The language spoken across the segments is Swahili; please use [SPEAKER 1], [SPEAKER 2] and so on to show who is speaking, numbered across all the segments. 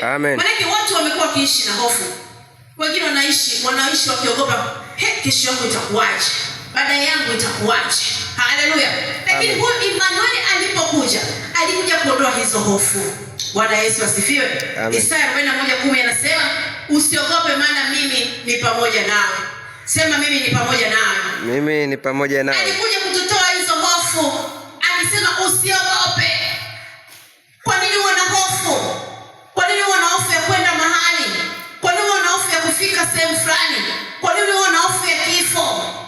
[SPEAKER 1] Amen.
[SPEAKER 2] Maana watu wamekuwa kiishi na hofu. Wengine wanaishi wakiogopa, kesho yangu itakuwaje? Baada yangu itakuwaje? Haleluya. Lakini huyu Emmanuel alikuja kuondoa hizo hofu. Bwana Yesu asifiwe. Isaya 41:10 anasema, usiogope maana mimi ni pamoja nawe. Sema mimi ni pamoja nawe.
[SPEAKER 1] Mimi ni pamoja nawe.
[SPEAKER 2] Alikuja kututoa hizo hofu. Akisema usiogope. Kwa nini una hofu? Kwa nini una hofu ya kwenda mahali? Kwa nini una hofu ya kufika sehemu fulani? Kwa nini una hofu ya kifo?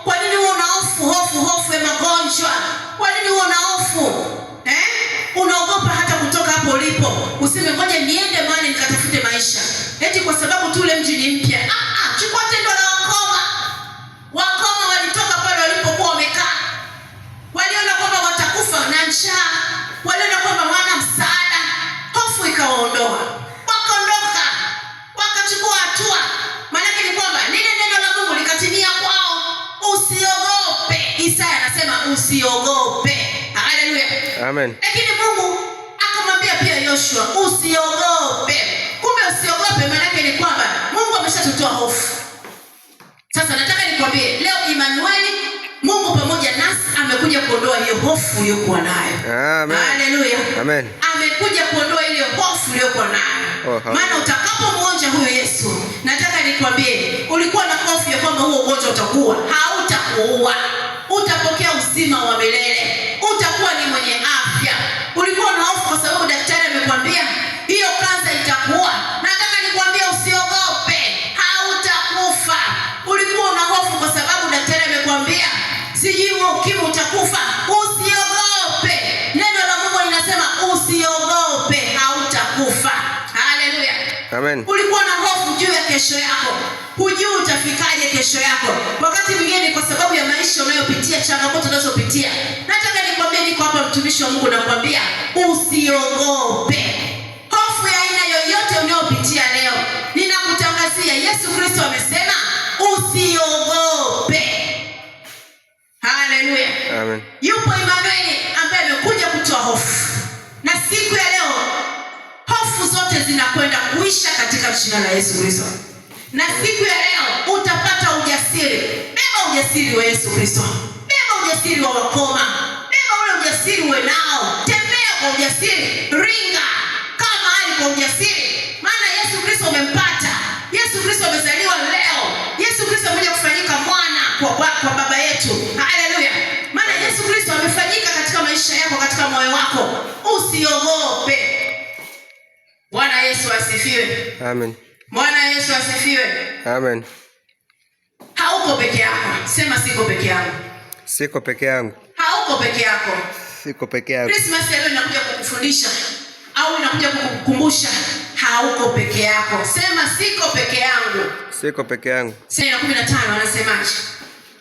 [SPEAKER 2] Kwa nini una hofu ya magonjwa? Kwa nini una hofu? Unaogopa hata kutoka hapo ulipo. Useme ngoja niende mahali nikatafute maisha. Eti kwa sababu tu ule mji ni mpya. Chukua tendo la wakoma. Wakoma walitoka pale walipokuwa wamekaa. Waliona kwamba watakufa na njaa. Waliona kwamba wana msaada. Hofu ikawaondoa. Wakaondoka. Wakachukua hatua. Maana ni kwamba lile neno la Mungu likatimia kwao. Usiogope. Isaya anasema usiogope. Haleluya.
[SPEAKER 1] Amen.
[SPEAKER 2] Lakini Mungu akamwambia pia Yoshua usiogope. Kumbe usiogope maana ni kwamba Mungu ameshatutoa hofu. Sasa nataka nikwambie leo Emmanuel, Mungu pamoja nasi amekuja kuondoa hiyo hofu uliyokuwa nayo.
[SPEAKER 1] Amen.
[SPEAKER 2] Haleluya.
[SPEAKER 1] Amen.
[SPEAKER 2] Amekuja kuondoa ile hofu uliyokuwa nayo. Maana utakapomwonja huyo Yesu, nataka nikwambie ulikuwa na hofu ya kwamba huo ugonjwa utakuwa, hautakuua. Utapokea uzima wa milele. Utakuwa ni mwenye afya. Ulikuwa na hofu kwa sababu daktari amekwambia hiyo kansa itakuwa. Nataka nikwambie usiogope, hautakufa. Ulikuwa na hofu kwa sababu daktari amekwambia sijui ukimwi utakufa. Usiogope. Neno la Mungu linasema usiogope, hautakufa. Haleluya.
[SPEAKER 1] Amen.
[SPEAKER 2] Ulikuwa na hofu juu ya kesho yako. Hujui utafikaje kesho yako. Wakati mwingine kwa sababu ya maisha unayopitia, changamoto unazopitia. Nataka nikwambie niko hapa mtumishi wa Mungu nakwambia usiogope. Hofu ya aina yoyote unayopitia leo, ninakutangazia Yesu Kristo amesema usiogope. Haleluya.
[SPEAKER 1] Amen.
[SPEAKER 2] Yupo Emmanuel ambaye amekuja kutoa hofu. Na siku ya leo hofu zote zinakwenda kuisha katika jina la Yesu Kristo. Na siku ya leo utapata ujasiri. Beba ujasiri wa Yesu Kristo. Beba ujasiri wa wakoma. Beba ule ujasiri uwe nao. Tembea kwa ujasiri. Ringa kama hali kwa ujasiri. Maana Yesu Kristo umempata. Yesu Kristo amezaliwa leo. Yesu Kristo amekuja kufanyika mwana kwa baba yetu. Haleluya. Maana Yesu Kristo amefanyika katika maisha yako, katika moyo wako. Usiogope. Bwana Yesu asifiwe.
[SPEAKER 1] Amen.
[SPEAKER 2] Bwana Yesu asifiwe.
[SPEAKER 1] Amen.
[SPEAKER 2] Hauko peke yako. Sema siko peke yangu.
[SPEAKER 1] Siko peke yangu.
[SPEAKER 2] Hauko peke yako.
[SPEAKER 1] Siko peke yangu.
[SPEAKER 2] Christmas leo inakuja kukufundisha au inakuja kukukumbusha hauko peke yako. Sema siko peke yangu.
[SPEAKER 1] Siko peke yangu.
[SPEAKER 2] Sura 15 anasemaje?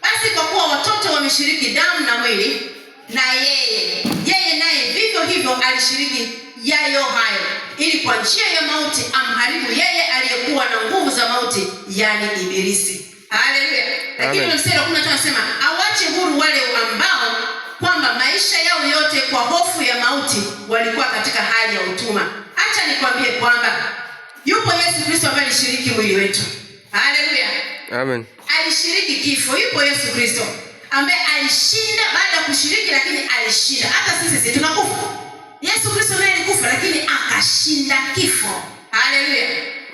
[SPEAKER 2] Basi kwa kuwa watoto wameshiriki damu na mwili, na yeye naye vivyo hivyo alishiriki yayo hayo, ili kwa njia ya mauti amharibu yeye aliyekuwa na nguvu za mauti, yani Ibilisi. Haleluya. Lakini mstari wa 15 anasema awache huru wale ambao kwamba maisha yao yote kwa hofu ya mauti walikuwa katika hali ya utumwa. Acha nikwambie kwamba yupo Yesu Kristo ambaye alishiriki mwili wetu. Haleluya.
[SPEAKER 1] Amen.
[SPEAKER 2] Alishiriki kifo. Yupo Yesu Kristo ambaye alishinda baada ya kushiriki, lakini alishinda. Hata sisi tunakufa. Yesu Kristo naye alikufa lakini akashinda kifo. Haleluya.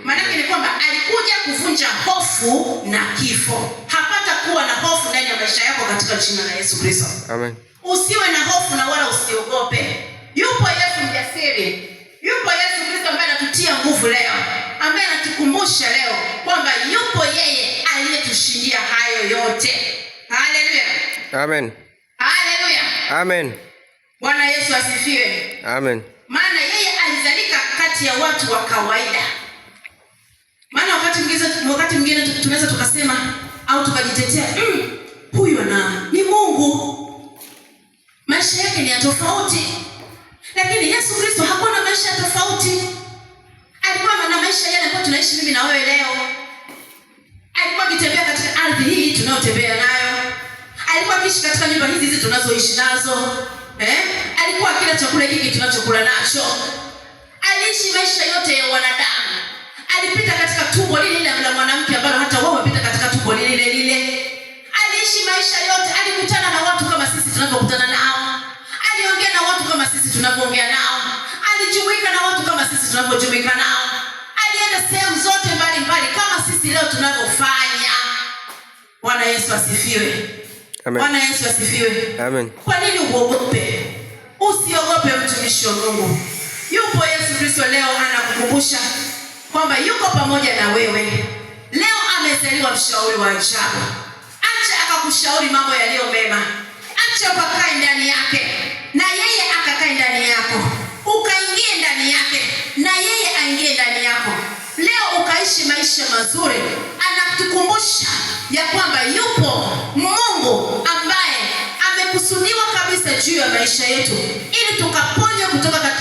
[SPEAKER 2] Maana ni kwamba alikuja kuvunja hofu na kifo. Hapata kuwa na hofu ndani ya maisha yako katika jina la Yesu Kristo.
[SPEAKER 1] Amen.
[SPEAKER 2] Usiwe na hofu na wala usiogope. Yupo Yesu mjasiri. Yupo Yesu Kristo ambaye anatutia nguvu leo, ambaye anatukumbusha leo kwamba yupo yeye aliyetushindia hayo yote. Haleluya.
[SPEAKER 1] Amen.
[SPEAKER 2] Haleluya.
[SPEAKER 1] Amen.
[SPEAKER 2] Bwana Yesu asifiwe.
[SPEAKER 1] Amen.
[SPEAKER 2] Maana yeye alizalika kati ya watu wa kawaida. Maana wakati mwingine tunaweza tukasema au tukajitetea, huyu ni Mungu. Maisha yake ni ya tofauti. Lakini Yesu Kristo hakuwa na maisha tofauti. Alikuwa na maisha yale ambayo tunaishi mimi na wewe leo. Alikuwa akitembea katika ardhi hii tunayotembea nayo. Alikuwa akiishi katika nyumba hizi tunazoishi nazo. Alikuwa kila chakula hiki tunachokula nacho. Aliishi maisha yote ya wanadamu. mwanamke ambaye hata wewe umepita katika tumbo lile lile. Aliishi maisha yote, alikutana na watu kama sisi tunavyokutana nao. Aliongea na watu kama sisi tunavyoongea nao. Alijumuika na watu kama sisi tunavyojumuika nao. Alienda sehemu zote mbalimbali kama sisi leo tunavyofanya. Bwana Yesu asifiwe.
[SPEAKER 1] Amen.
[SPEAKER 2] Bwana Yesu asifiwe.
[SPEAKER 1] Amen.
[SPEAKER 2] Kwa nini uogope? Usiogope mtumishi wa Mungu. Yupo Yesu Kristo leo anakukumbusha kwamba yuko pamoja na wewe. Leo amezaliwa mshauri wa ajabu. Acha akakushauri mambo yaliyo mema. Acha ukakae ndani yake na yeye akakae ndani yako. Ukaingie ndani yake na yeye aingie ndani yako. Leo ukaishi maisha mazuri. Anatukumbusha ya kwamba yupo Mungu ambaye amekusudiwa kabisa juu ya maisha yetu ili tukaponywe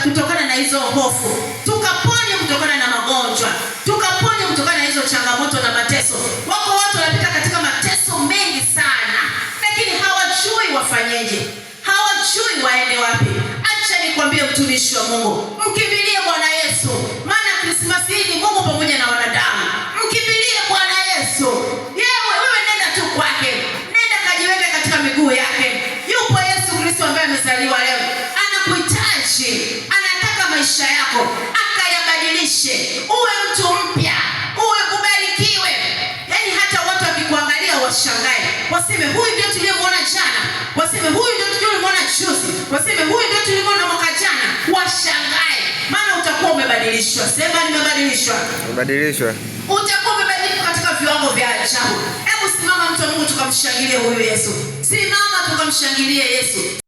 [SPEAKER 2] kutokana na hizo hofu, tukaponywe kutokana na magonjwa, tukaponywe kutokana na hizo changamoto na mateso. Wako watu wanapita katika mateso mengi sana, lakini hawajui wafanyeje, hawajui waende wapi. Acha nikwambie mtumishi wa Mungu, mkimbilie Bwana Yesu, maana Krismasi hii ni Mungu pamoja na wanadamu. Mkimbilie Bwana Yesu. Wewe nenda tu kwake, nenda kajiweke katika miguu yake. Yupo Yesu Kristo ambaye amezaliwa leo, anakuhitaji, anataka maisha yako akayabadilishe, uwe mtu mpya, uwe kubarikiwe. Yaani hata watu wakikuangalia washangae, waseme huyu ndio tuliyemwona jana, waseme huyu ndio tuliyemwona juzi, waseme huyu ndio tuliyemwona mwaka jana, washangae, maana utakuwa umebadilishwa. Sema nimebadilishwa.
[SPEAKER 1] Umebadilishwa.
[SPEAKER 2] Utakuwa umebadilika katika viwango vya ajabu. Hebu simama mtu wa Mungu tukamshangilie huyu Yesu. Simama tukamshangilie Yesu.